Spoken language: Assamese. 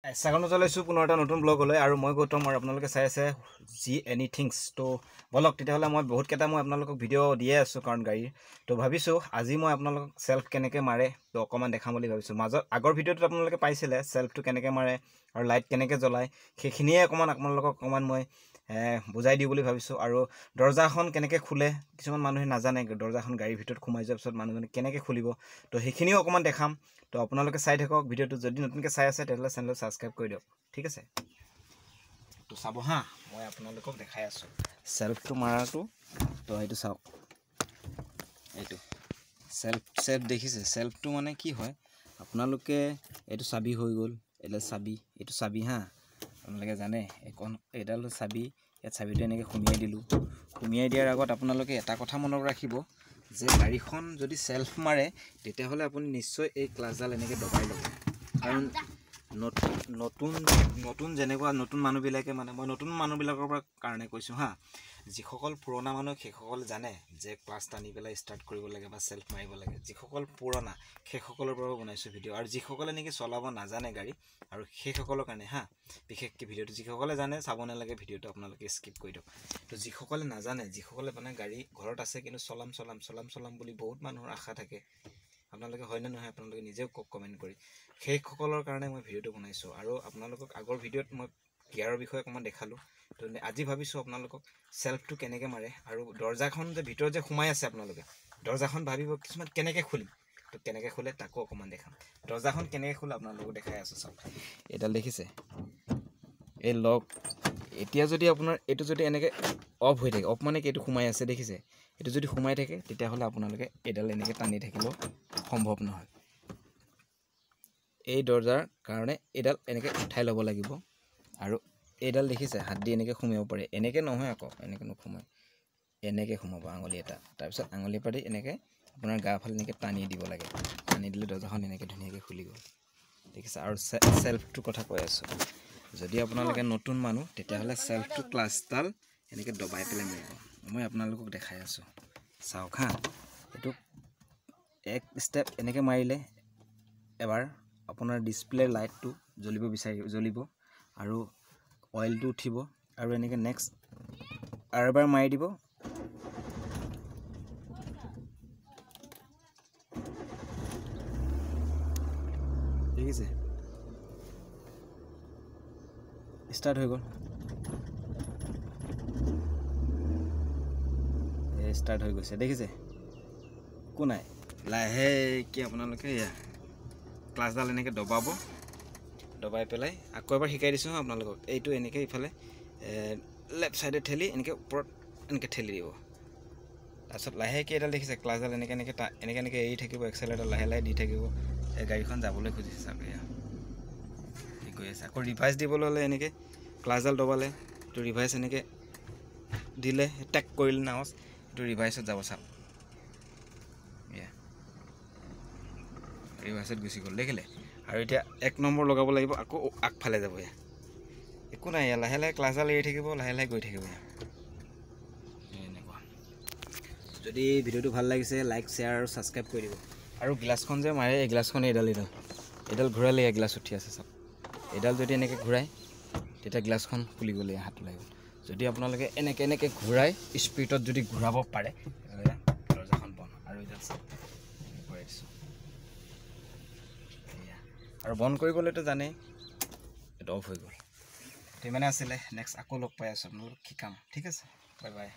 স্বাগতম জনাইছোঁ পুনৰ এটা নতুন ব্লগলৈ আৰু মই গৌতম আৰু আপোনালোকে চাই আছে জি এনিথিংছ তো বলক তেতিয়াহ'লে মই বহুতকেইটা মই আপোনালোকক ভিডিঅ' দিয়ে আছোঁ কাৰণ গাড়ীৰ তো ভাবিছোঁ আজি মই আপোনালোকক চেল্ফ কেনেকৈ মাৰে তো অকণমান দেখাম বুলি ভাবিছোঁ মাজত আগৰ ভিডিঅ'টোত আপোনালোকে পাইছিলে চেল্ফটো কেনেকৈ মাৰে আৰু লাইট কেনেকৈ জ্বলায় সেইখিনিয়ে আপোনালোকক অকণমান মই বুজাই দিওঁ বুলি ভাবিছোঁ আৰু দৰ্জাখন কেনেকৈ খোলে কিছুমান মানুহে নাজানে দৰ্জাখন গাড়ীৰ ভিতৰত সোমাই যোৱাৰ পিছত মানুহজনে কেনেকৈ খুলিব তো সেইখিনিও অকণমান দেখাম তো আপোনালোকে চাই থাকক ভিডিঅ'টো যদি নতুনকৈ চাই আছে তেতিয়াহ'লে চেনেলটো ছাবস্ক্ৰাইব কৰি দিয়ক ঠিক আছে তো চাব হা মই আপোনালোকক দেখাই আছোঁ চেল্ফটো মাৰাটো তো এইটো চাওক এইটো চেল্ফ দেখিছে চেল্ফটো মানে কি হয় আপোনালোকে এইটো চাবি হৈ গ'ল এইডাল চাবি এইটো চাবি হা আপোনালোকে জানে এইডাল চাবি ইয়াত চাবিটো এনেকৈ সুমিয়াই দিলোঁ সুমিয়াই দিয়াৰ আগত আপোনালোকে এটা কথা মনত ৰাখিব যে গাড়ীখন যদি চেল্ফ মাৰে তেতিয়াহ'লে আপুনি নিশ্চয় এই ক্লাছডাল এনেকৈ দবাই ল'ব কাৰণ নতুন যেনেকুৱা নতুন মানুহবিলাকে মানে মই নতুন মানুহবিলাকৰ কাৰণে কৈছোঁ হা যিসকল পুৰণা মানুহ সেইসকল জানে যে ক্লাছ টানি পেলাই ষ্টাৰ্ট কৰিব লাগে বা চেল্ফ মাৰিব লাগে যিসকল পুৰণা সেইসকলৰ পৰা বনাইছোঁ ভিডিঅ' আৰু যিসকলে নেকি চলাব নাজানে গাড়ী আৰু সেইসকলৰ কাৰণে হা বিশেষকৈ ভিডিঅ'টো যিসকলে জানে চাব নালাগে ভিডিঅ'টো আপোনালোকে স্কিপ কৰি দিয়ক তো যিসকলে নাজানে যিসকলে মানে গাড়ী ঘৰত আছে কিন্তু চলাম বুলি বহুত মানুহৰ আশা থাকে আপোনালোকে হয়নে নহয় আপোনালোকে নিজেও কমেণ্ট কৰি সেইসকলৰ কাৰণে মই ভিডিঅ'টো বনাইছোঁ আৰু আপোনালোকক আগৰ ভিডিঅ'ত মই গিয়াৰৰ বিষয়ে অকণমান দেখালোঁ তো আজি ভাবিছোঁ আপোনালোকক চেল্ফটো কেনেকৈ মাৰে আৰু দৰ্জাখন যে ভিতৰত যে সোমাই আছে আপোনালোকে দৰ্জাখন ভাবিব কিছুমান কেনেকৈ খুলিম তো কেনেকৈ খোলে তাকো অকণমান দেখাম দৰ্জাখন কেনেকৈ খোলে আপোনালোকক দেখাই আছোঁ চাওক এইডাল দেখিছে এই লক এতিয়া যদি আপোনাৰ এইটো যদি এনেকৈ অফ হৈ থাকে অফ মানে কি এইটো সোমাই আছে দেখিছে এইটো যদি সোমাই থাকে তেতিয়াহ'লে আপোনালোকে এইডাল এনেকৈ টানি থাকিব সম্ভৱ নহয় এই দৰ্জাৰ কাৰণে এইডাল এনেকৈ উঠাই ল'ব লাগিব আৰু এইডাল দেখিছে হাত দি এনেকৈ সোমাব পাৰে এনেকৈ নহয় আকৌ এনেকৈ নোসোমায় এনেকৈ সোমাব আঙুলি এটা তাৰপিছত আঙুলি পাতি এনেকৈ আপোনাৰ গা ফালে এনেকৈ টানি দিব লাগে টানি দিলে দৰ্জাখন এনেকৈ ধুনীয়াকৈ খুলি গ'ল দেখিছে আৰু চেল্ফটোৰ কথা কৈ আছোঁ যদি আপোনালোকে নতুন মানুহ তেতিয়াহ'লে চেল্ফটো ক্লাছডাল এনেকৈ দবাই পেলাই মাৰিব মই আপোনালোকক দেখাই আছোঁ চাওক হা এইটো এক ষ্টেপ এনেকৈ মাৰিলে এবাৰ আপোনাৰ ডিছপ্লে লাইটটো জ্বলিব আৰু অইলটো উঠিব আৰু এনেকৈ নেক্সট আৰু এবাৰ মাৰি দিব দেখিছে ষ্টাৰ্ট হৈ গ'ল ষ্টাৰ্ট হৈ গৈছে দেখিছে একো নাই লাহেকৈ আপোনালোকে এয়া ক্লাছডাল এনেকৈ দবাই পেলাই আকৌ এবাৰ শিকাই দিছোঁ আপোনালোকক এইটো এনেকৈ ইফালে লেফ্ট ছাইডে ঠেলি এনেকৈ ওপৰত এনেকৈ ঠেলি দিব তাৰপিছত লাহেকৈ এডাল দেখিছে ক্লাছডাল এনেকৈ এৰি থাকিব এক্সেলেটাৰ লাহে লাহে দি থাকিব এই গাড়ীখন যাবলৈ খুজিছে চাওক এয়া কি কৰি আছে আকৌ ৰিভাইজ দিবলৈ হ'লে এনেকৈ ক্লাছডাল দবালে এইটো ৰিভাইজ এনেকৈ দিলে টেক কৰিলে নাৱচ এইটো ৰিভাইছত যাব চাওক এয়া ৰিভাৰ্চত গুচি গ'ল দেখিলে আৰু এতিয়া 1 নম্বৰ লগাব লাগিব আকৌ আগফালে যাব এয়া একো নাই এয়া লাহে লাহে ক্লাছডাল এৰি থাকিব লাহে লাহে গৈ থাকিব এয়া এনেকুৱা যদি ভিডিঅ'টো ভাল লাগিছে লাইক শ্বেয়াৰ আৰু ছাবস্ক্ৰাইব কৰি দিব আৰু গ্লাছখন যে মাৰে এই গ্লাছখন এইডাল ঘূৰালে এই গ্লাছ উঠি আছে চাওক এইডাল যদি এনেকৈ ঘূৰাই তেতিয়া গ্লাছখন খুলি গ'লে হাত ওলাই গ'ল যদি আপোনালোকে এনেকৈ ঘূৰাই স্পীডত যদি ঘূৰাব পাৰে তেতিয়াহ'লে দৰ্জাখন বন্ধ আৰু এইডাল চাওক ঘূৰাই দিছোঁ আৰু বন্ধ কৰিবলৈতো জানেই এইটো অফ হৈ গ'ল সিমানে আছিলে নেক্সট আকৌ লগ পাই আছোঁ আপোনালোকক শিকাম ঠিক আছে বাই বাই